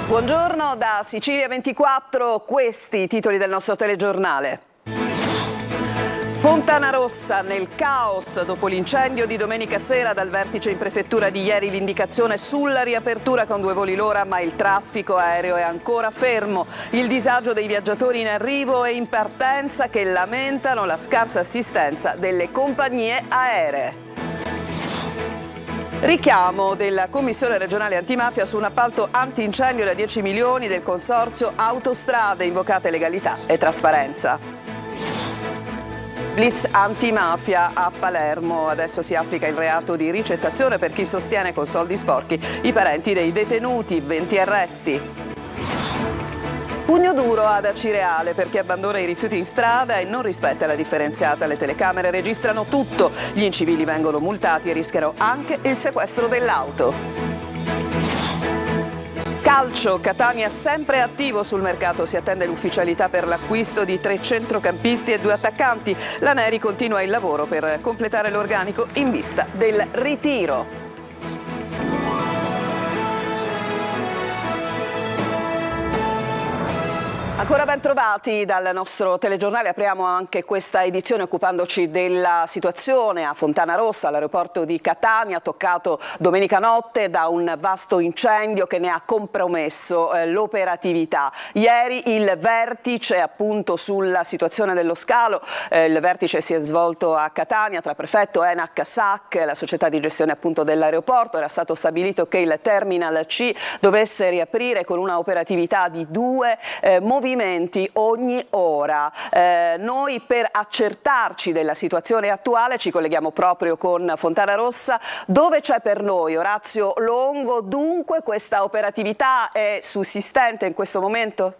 Buongiorno da Sicilia 24, questi i titoli del nostro telegiornale. Fontanarossa nel caos dopo l'incendio di domenica sera. Dal vertice in prefettura di ieri l'indicazione sulla riapertura con 2 voli l'ora, ma il traffico aereo è ancora fermo. Il disagio dei viaggiatori in arrivo e in partenza che lamentano la scarsa assistenza delle compagnie aeree. Richiamo della Commissione regionale antimafia su un appalto antincendio da 10 milioni del consorzio Autostrade, invocate legalità e trasparenza. Blitz antimafia a Palermo, adesso si applica il reato di ricettazione per chi sostiene con soldi sporchi i parenti dei detenuti, 20 arresti. Pugno duro ad Acireale per chi abbandona i rifiuti in strada e non rispetta la differenziata. Le telecamere registrano tutto. Gli incivili vengono multati e rischiano anche il sequestro dell'auto. Calcio, Catania sempre attivo sul mercato, si attende l'ufficialità per l'acquisto di 3 centrocampisti e 2 attaccanti. La Neri continua il lavoro per completare l'organico in vista del ritiro. Ancora ben trovati dal nostro telegiornale, apriamo anche questa edizione occupandoci della situazione a Fontanarossa, all'aeroporto di Catania, toccato domenica notte da un vasto incendio che ne ha compromesso l'operatività. Ieri il vertice appunto sulla situazione dello scalo, il vertice si è svolto a Catania tra prefetto, ENAC, SAC, la società di gestione appunto dell'aeroporto. Era stato stabilito che il Terminal C dovesse riaprire con una operatività di 2 movimenti ogni ora. Noi per accertarci della situazione attuale ci colleghiamo proprio con Fontanarossa, dove c'è per noi Orazio Longo. Dunque questa operatività è sussistente in questo momento?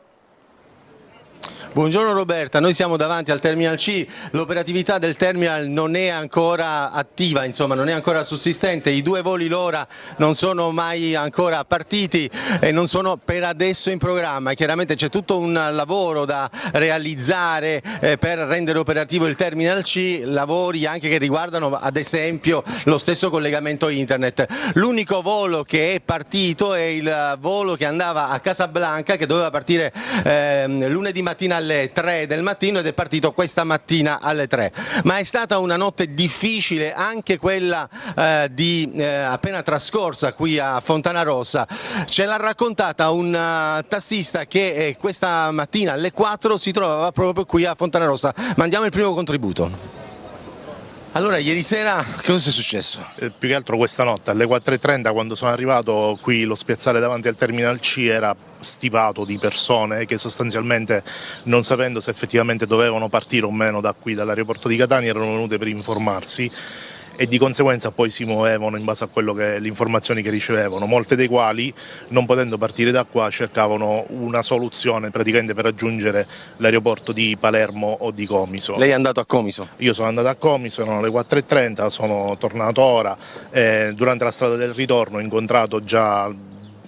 Buongiorno Roberta, noi siamo davanti al Terminal C, l'operatività del terminal non è ancora attiva, insomma non è ancora sussistente, i 2 voli l'ora non sono mai ancora partiti e non sono per adesso in programma. Chiaramente c'è tutto un lavoro da realizzare per rendere operativo il Terminal C, lavori anche che riguardano ad esempio lo stesso collegamento internet. L'unico volo che è partito è il volo che andava a Casablanca, che doveva partire lunedì mattina alle 3 del mattino ed è partito questa mattina alle 3, ma è stata una notte difficile anche quella appena trascorsa qui a Fontanarossa. Ce l'ha raccontata un tassista che questa mattina alle 4 si trovava proprio qui a Fontanarossa. Mandiamo il primo contributo. Allora, ieri sera cosa è successo? Più che altro questa notte alle 4:30, quando sono arrivato qui, lo spiazzale davanti al Terminal C era stipato di persone che sostanzialmente, non sapendo se effettivamente dovevano partire o meno da qui, dall'aeroporto di Catania, erano venute per informarsi e di conseguenza poi si muovevano in base a quello che le informazioni che ricevevano, molte dei quali, non potendo partire da qua, cercavano una soluzione praticamente per raggiungere l'aeroporto di Palermo o di Comiso. Lei è andato a Comiso? Io sono andato a Comiso, erano le 4:30, sono tornato ora, durante la strada del ritorno ho incontrato già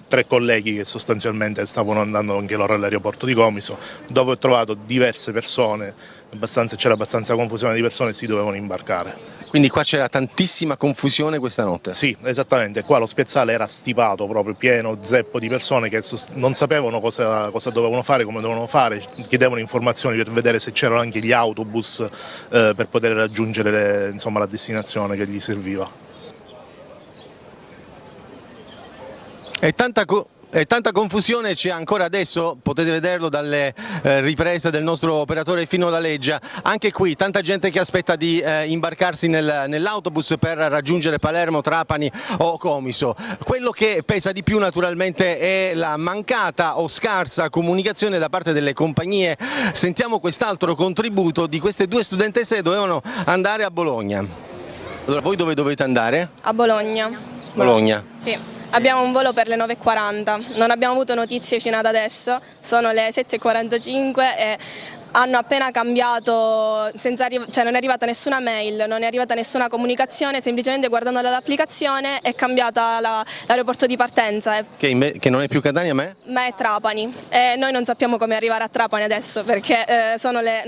3 colleghi che sostanzialmente stavano andando anche loro all'aeroporto di Comiso, dove ho trovato diverse persone, c'era abbastanza confusione di persone e si dovevano imbarcare. Quindi qua c'era tantissima confusione questa notte? Sì, esattamente, qua lo spiazzale era stipato, proprio pieno, zeppo di persone che non sapevano cosa dovevano fare, come dovevano fare, chiedevano informazioni per vedere se c'erano anche gli autobus per poter raggiungere insomma, la destinazione che gli serviva. E tanta confusione c'è ancora adesso, potete vederlo dalle riprese del nostro operatore Fino Laleggia, anche qui tanta gente che aspetta di imbarcarsi nell'autobus per raggiungere Palermo, Trapani o Comiso. Quello che pesa di più naturalmente è la mancata o scarsa comunicazione da parte delle compagnie. Sentiamo quest'altro contributo di queste 2 studentesse che dovevano andare a Bologna. Allora, voi dove dovete andare? A Bologna. Bologna? Sì. Abbiamo un volo per le 9:40, non abbiamo avuto notizie fino ad adesso, sono le 7:45 e hanno appena cambiato, non è arrivata nessuna mail, non è arrivata nessuna comunicazione, semplicemente guardando l'applicazione è cambiata l'aeroporto di partenza. Che non è più Catania ma è Trapani e noi non sappiamo come arrivare a Trapani adesso perché sono le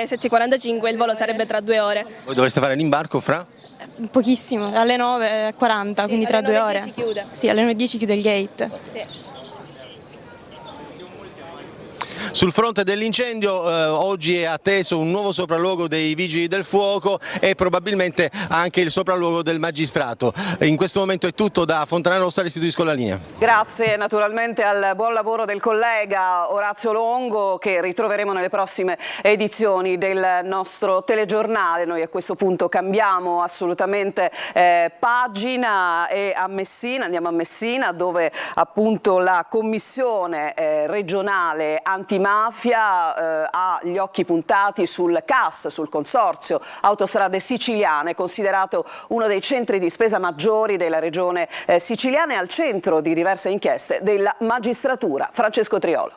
7:45 e il volo sarebbe tra 2 ore. Voi dovreste fare l'imbarco fra? Pochissimo, alle 9:40, sì, quindi tra 2 ore. Alle 9:10 chiude. Sì, alle 9:10 chiude il gate. Sì. Sul fronte dell'incendio oggi è atteso un nuovo sopralluogo dei Vigili del Fuoco e probabilmente anche il sopralluogo del magistrato. In questo momento è tutto da Fontanarossa, restituisco la linea. Grazie naturalmente al buon lavoro del collega Orazio Longo, che ritroveremo nelle prossime edizioni del nostro telegiornale. Noi a questo punto cambiamo assolutamente pagina e andiamo a Messina, dove appunto la Commissione regionale antimafia ha gli occhi puntati sul CAS, sul Consorzio Autostrade Siciliane, considerato uno dei centri di spesa maggiori della regione siciliana e al centro di diverse inchieste della magistratura. Francesco Triolo.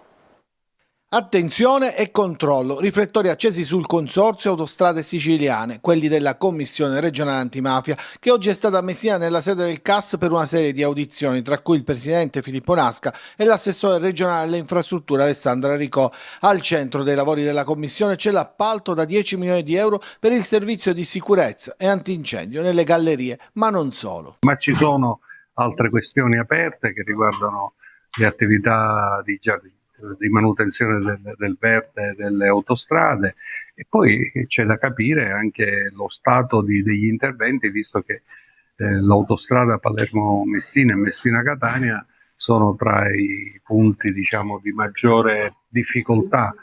Attenzione e controllo, riflettori accesi sul Consorzio Autostrade Siciliane, quelli della Commissione regionale antimafia, che oggi è stata a Messina nella sede del CAS per una serie di audizioni, tra cui il presidente Filippo Nasca e l'assessore regionale alle infrastrutture Alessandra Ricò. Al centro dei lavori della Commissione c'è l'appalto da 10 milioni di euro per il servizio di sicurezza e antincendio nelle gallerie, ma non solo. Ma ci sono altre questioni aperte che riguardano le attività di manutenzione del verde delle autostrade, e poi c'è da capire anche lo stato degli interventi, visto che l'autostrada Palermo-Messina e Messina-Catania sono tra i punti, diciamo, di maggiore difficoltà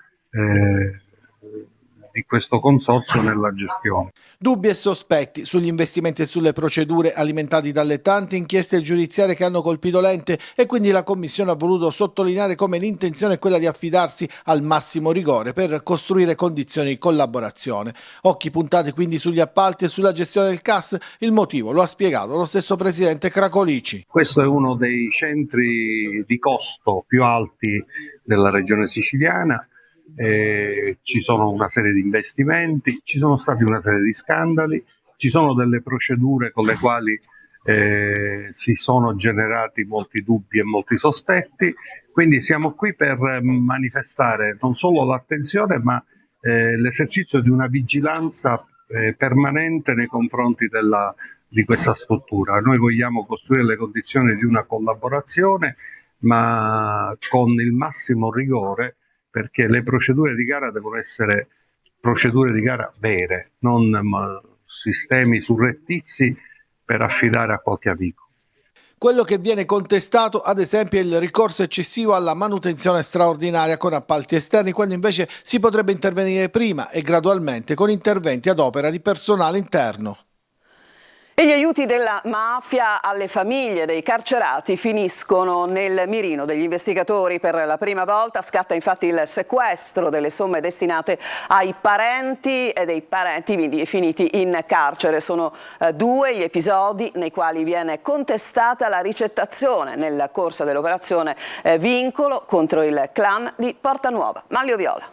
di questo consorzio nella gestione. Dubbi e sospetti sugli investimenti e sulle procedure alimentati dalle tante inchieste giudiziarie che hanno colpito l'ente, e quindi la Commissione ha voluto sottolineare come l'intenzione è quella di affidarsi al massimo rigore per costruire condizioni di collaborazione. Occhi puntati quindi sugli appalti e sulla gestione del CAS. Il motivo lo ha spiegato lo stesso presidente Cracolici. Questo è uno dei centri di costo più alti della regione siciliana. Ci sono una serie di investimenti, ci sono stati una serie di scandali, ci sono delle procedure con le quali si sono generati molti dubbi e molti sospetti, quindi siamo qui per manifestare non solo l'attenzione ma l'esercizio di una vigilanza permanente nei confronti di questa struttura. Noi vogliamo costruire le condizioni di una collaborazione, ma con il massimo rigore, perché le procedure di gara devono essere procedure di gara vere, non sistemi surrettizi per affidare a qualche amico. Quello che viene contestato, ad esempio, è il ricorso eccessivo alla manutenzione straordinaria con appalti esterni, quando invece si potrebbe intervenire prima e gradualmente con interventi ad opera di personale interno. E gli aiuti della mafia alle famiglie dei carcerati finiscono nel mirino degli investigatori. Per la prima volta scatta infatti il sequestro delle somme destinate ai parenti e dei parenti finiti in carcere. Sono due gli episodi nei quali viene contestata la ricettazione nel corso dell'operazione Vincolo contro il clan di Portanuova. Manlio Viola.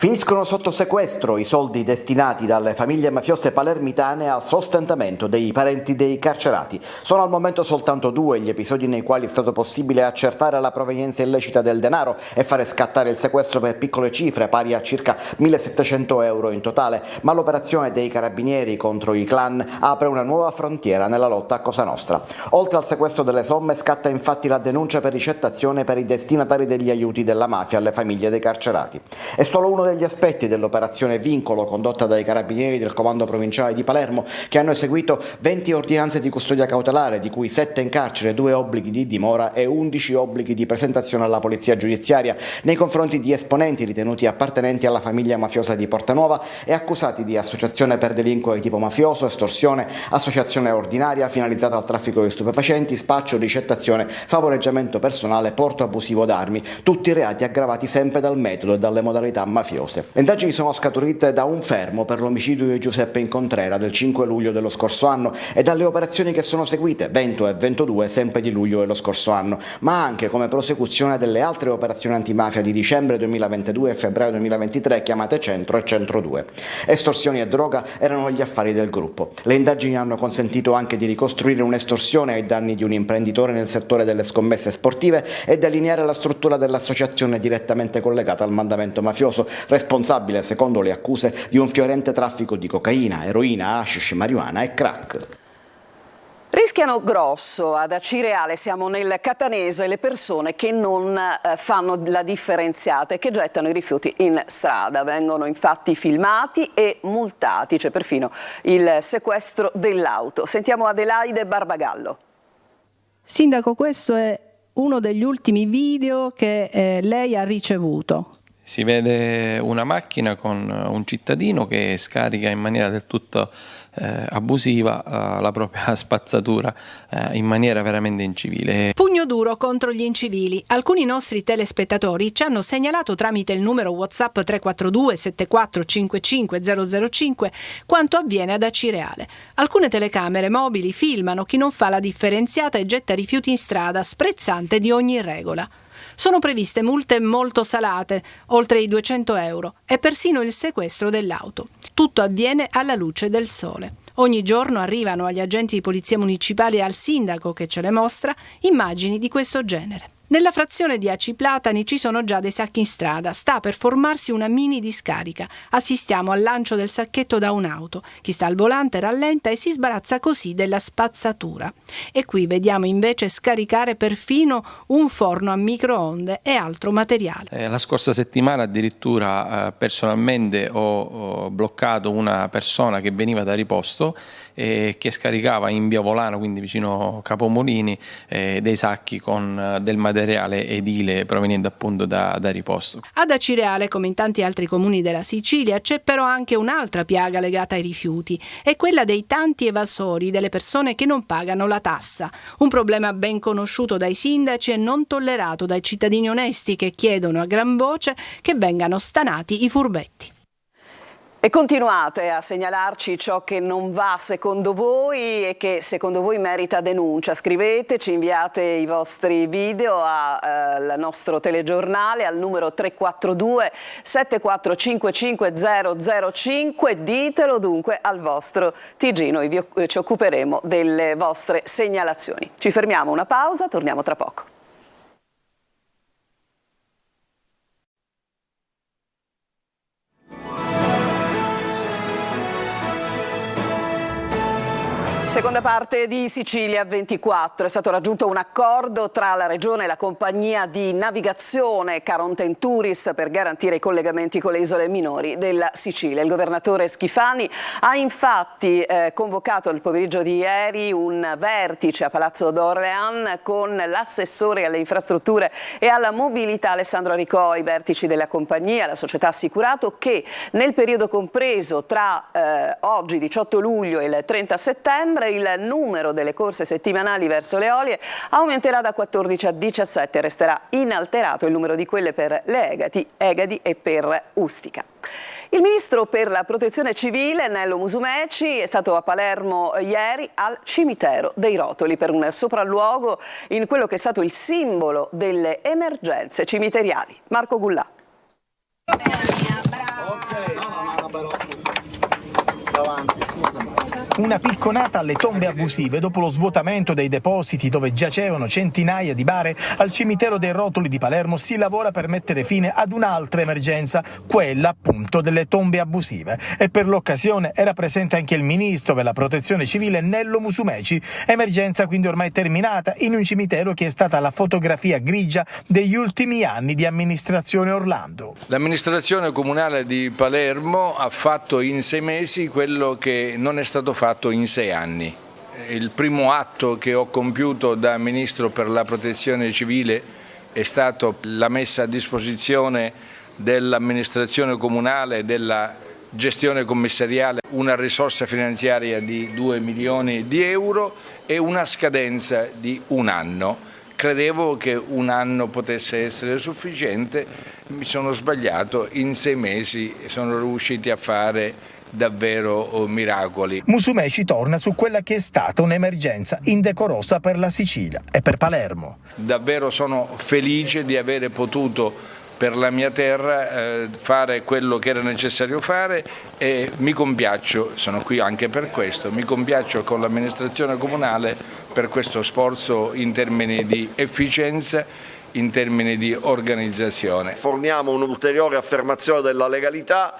Finiscono sotto sequestro i soldi destinati dalle famiglie mafiose palermitane al sostentamento dei parenti dei carcerati. Sono al momento soltanto due gli episodi nei quali è stato possibile accertare la provenienza illecita del denaro e fare scattare il sequestro per piccole cifre, pari a circa 1.700 euro in totale, ma l'operazione dei carabinieri contro i clan apre una nuova frontiera nella lotta a Cosa Nostra. Oltre al sequestro delle somme scatta infatti la denuncia per ricettazione per i destinatari degli aiuti della mafia alle famiglie dei carcerati. È solo uno degli aspetti dell'operazione Vincolo condotta dai carabinieri del comando provinciale di Palermo, che hanno eseguito 20 ordinanze di custodia cautelare, di cui 7 in carcere, 2 obblighi di dimora e 11 obblighi di presentazione alla polizia giudiziaria nei confronti di esponenti ritenuti appartenenti alla famiglia mafiosa di Portanuova e accusati di associazione per delinquere tipo mafioso, estorsione, associazione ordinaria finalizzata al traffico di stupefacenti, spaccio, ricettazione, favoreggiamento personale, porto abusivo d'armi, tutti reati aggravati sempre dal metodo e dalle modalità mafiose. Le indagini sono scaturite da un fermo per l'omicidio di Giuseppe Incontrera del 5 luglio dello scorso anno e dalle operazioni che sono seguite, 20 e 22, sempre di luglio dello scorso anno, ma anche come prosecuzione delle altre operazioni antimafia di dicembre 2022 e febbraio 2023 chiamate Centro e Centro 2. Estorsioni e droga erano gli affari del gruppo. Le indagini hanno consentito anche di ricostruire un'estorsione ai danni di un imprenditore nel settore delle scommesse sportive e delineare la struttura dell'associazione direttamente collegata al mandamento mafioso, responsabile, secondo le accuse, di un fiorente traffico di cocaina, eroina, hashish, marijuana e crack. Rischiano grosso ad Acireale, siamo nel catanese, le persone che non fanno la differenziata e che gettano i rifiuti in strada. Vengono infatti filmati e multati, c'è perfino il sequestro dell'auto. Sentiamo Adelaide Barbagallo. Sindaco, questo è uno degli ultimi video che lei ha ricevuto. Si vede una macchina con un cittadino che scarica in maniera del tutto abusiva la propria spazzatura in maniera veramente incivile. Pugno duro contro gli incivili. Alcuni nostri telespettatori ci hanno segnalato tramite il numero WhatsApp 342 7455 005 quanto avviene ad Acireale. Alcune telecamere mobili filmano chi non fa la differenziata e getta rifiuti in strada, sprezzante di ogni regola. Sono previste multe molto salate, oltre i 200 euro, e persino il sequestro dell'auto. Tutto avviene alla luce del sole. Ogni giorno arrivano agli agenti di polizia municipale e al sindaco, che ce le mostra, immagini di questo genere. Nella frazione di Aci Platani ci sono già dei sacchi in strada, sta per formarsi una mini discarica. Assistiamo al lancio del sacchetto da un'auto. Chi sta al volante rallenta e si sbarazza così della spazzatura. E qui vediamo invece scaricare perfino un forno a microonde e altro materiale. La scorsa settimana addirittura personalmente ho bloccato una persona che veniva da Riposto e che scaricava in via Volano, quindi vicino Capomolini, dei sacchi con del materiale edile proveniente appunto da Riposto. Ad Acireale, come in tanti altri comuni della Sicilia, c'è però anche un'altra piaga legata ai rifiuti, è quella dei tanti evasori, delle persone che non pagano la tassa. Un problema ben conosciuto dai sindaci e non tollerato dai cittadini onesti che chiedono a gran voce che vengano stanati i furbetti. E continuate a segnalarci ciò che non va secondo voi e che secondo voi merita denuncia. Scriveteci, inviate i vostri video al nostro telegiornale al numero 342 7455 005. Ditelo dunque al vostro TG, noi ci occuperemo delle vostre segnalazioni. Ci fermiamo, una pausa, torniamo tra poco. Seconda parte di Sicilia 24, è stato raggiunto un accordo tra la Regione e la compagnia di navigazione Caronten Tourist per garantire i collegamenti con le isole minori della Sicilia. Il governatore Schifani ha infatti convocato nel pomeriggio di ieri un vertice a Palazzo d'Orléans con l'assessore alle infrastrutture e alla mobilità Alessandro Aricò, i vertici della compagnia. La società ha assicurato che nel periodo compreso tra oggi 18 luglio e il 30 settembre il numero delle corse settimanali verso le Eolie aumenterà da 14 a 17, resterà inalterato il numero di quelle per le Egadi e per Ustica. Il ministro per la protezione civile Nello Musumeci è stato a Palermo ieri al cimitero dei Rotoli per un sopralluogo in quello che è stato il simbolo delle emergenze cimiteriali. Marco Gullà. Una picconata alle tombe abusive dopo lo svuotamento dei depositi dove giacevano centinaia di bare. Al cimitero dei Rotoli di Palermo si lavora per mettere fine ad un'altra emergenza, quella appunto delle tombe abusive. E per l'occasione era presente anche il ministro per la protezione civile Nello Musumeci. Emergenza quindi ormai terminata in un cimitero che è stata la fotografia grigia degli ultimi anni di amministrazione Orlando. L'amministrazione comunale di Palermo ha fatto in 6 mesi quello che non è stato fatto in 6 anni. Il primo atto che ho compiuto da Ministro per la Protezione Civile è stato la messa a disposizione dell'amministrazione comunale, della gestione commissariale, una risorsa finanziaria di 2 milioni di euro e una scadenza di 1 anno. Credevo che 1 anno potesse essere sufficiente, mi sono sbagliato, in 6 mesi sono riusciti a fare davvero miracoli. Musumeci torna su quella che è stata un'emergenza indecorosa per la Sicilia e per Palermo. Davvero sono felice di avere potuto per la mia terra fare quello che era necessario fare e mi compiaccio, sono qui anche per questo, mi compiaccio con l'amministrazione comunale per questo sforzo in termini di efficienza in termini di organizzazione. Forniamo un'ulteriore affermazione della legalità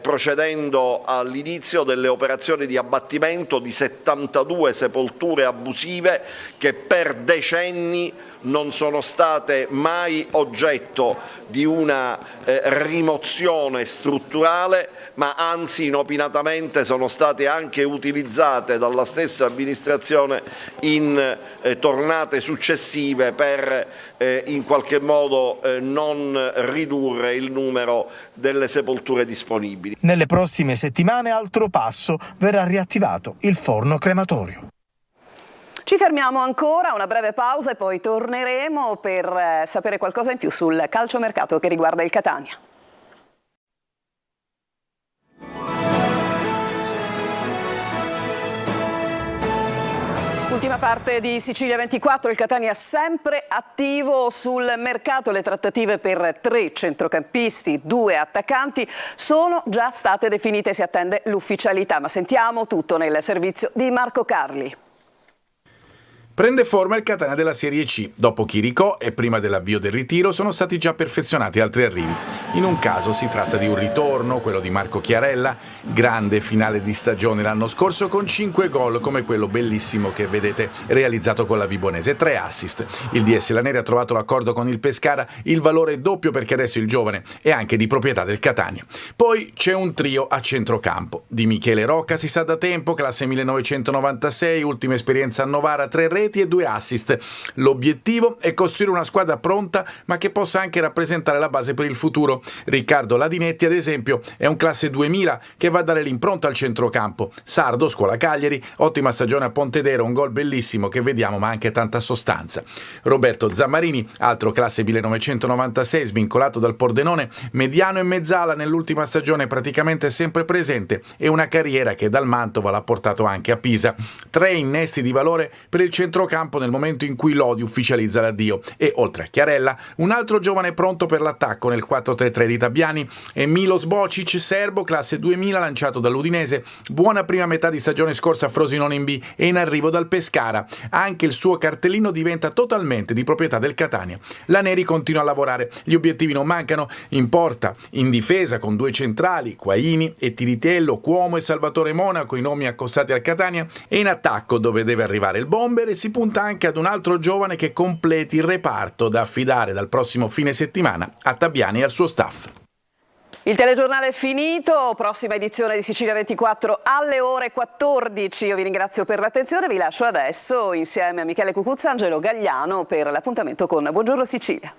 procedendo all'inizio delle operazioni di abbattimento di 72 sepolture abusive che per decenni non sono state mai oggetto di una rimozione strutturale, ma anzi inopinatamente sono state anche utilizzate dalla stessa amministrazione in tornate successive per in qualche modo non ridurre il numero delle sepolture disponibili. Nelle prossime settimane, altro passo, verrà riattivato il forno crematorio. Ci fermiamo ancora, una breve pausa e poi torneremo per sapere qualcosa in più sul calciomercato che riguarda il Catania. Ultima parte di Sicilia 24, il Catania sempre attivo sul mercato, le trattative per 3 centrocampisti, 2 attaccanti sono già state definite, si attende l'ufficialità, ma sentiamo tutto nel servizio di Marco Carli. Prende forma il Catania della Serie C. Dopo Chiricò e prima dell'avvio del ritiro sono stati già perfezionati altri arrivi. In un caso si tratta di un ritorno, quello di Marco Chiarella, grande finale di stagione l'anno scorso con 5 gol come quello bellissimo che vedete realizzato con la Vibonese, 3 assist. Il DS Laneri ha trovato l'accordo con il Pescara, il valore è doppio perché adesso il giovane è anche di proprietà del Catania. Poi c'è un trio a centrocampo. Di Michele Rocca si sa da tempo, classe 1996, ultima esperienza a Novara, 3 reti e 2 assist. L'obiettivo è costruire una squadra pronta ma che possa anche rappresentare la base per il futuro. Riccardo Ladinetti ad esempio è un classe 2000 che va a dare l'impronta al centrocampo. Sardo, scuola Cagliari, ottima stagione a Pontedera, un gol bellissimo che vediamo ma anche tanta sostanza. Roberto Zammarini, altro classe 1996 svincolato dal Pordenone, mediano e mezzala nell'ultima stagione praticamente sempre presente e una carriera che dal Mantova l'ha portato anche a Pisa. 3 innesti di valore per il centrocampo nel momento in cui Lodi ufficializza l'addio e oltre a Chiarella un altro giovane pronto per l'attacco nel 4-3-3 di Tabiani è Milos Bocic, serbo, classe 2000 lanciato dall'Udinese, buona prima metà di stagione scorsa a Frosinone in B e in arrivo dal Pescara. Anche il suo cartellino diventa totalmente di proprietà del Catania. La Neri continua a lavorare, gli obiettivi non mancano, in porta, in difesa con 2 centrali, Quaini e Tiritello, Cuomo e Salvatore Monaco, i nomi accostati al Catania, e in attacco dove deve arrivare il bomber e si punta anche ad un altro giovane che completi il reparto da affidare dal prossimo fine settimana a Tabiani e al suo staff. Il telegiornale è finito, prossima edizione di Sicilia 24 alle ore 14. Io vi ringrazio per l'attenzione, vi lascio adesso insieme a Michele Cucuzza, Angelo Gagliano per l'appuntamento con Buongiorno Sicilia.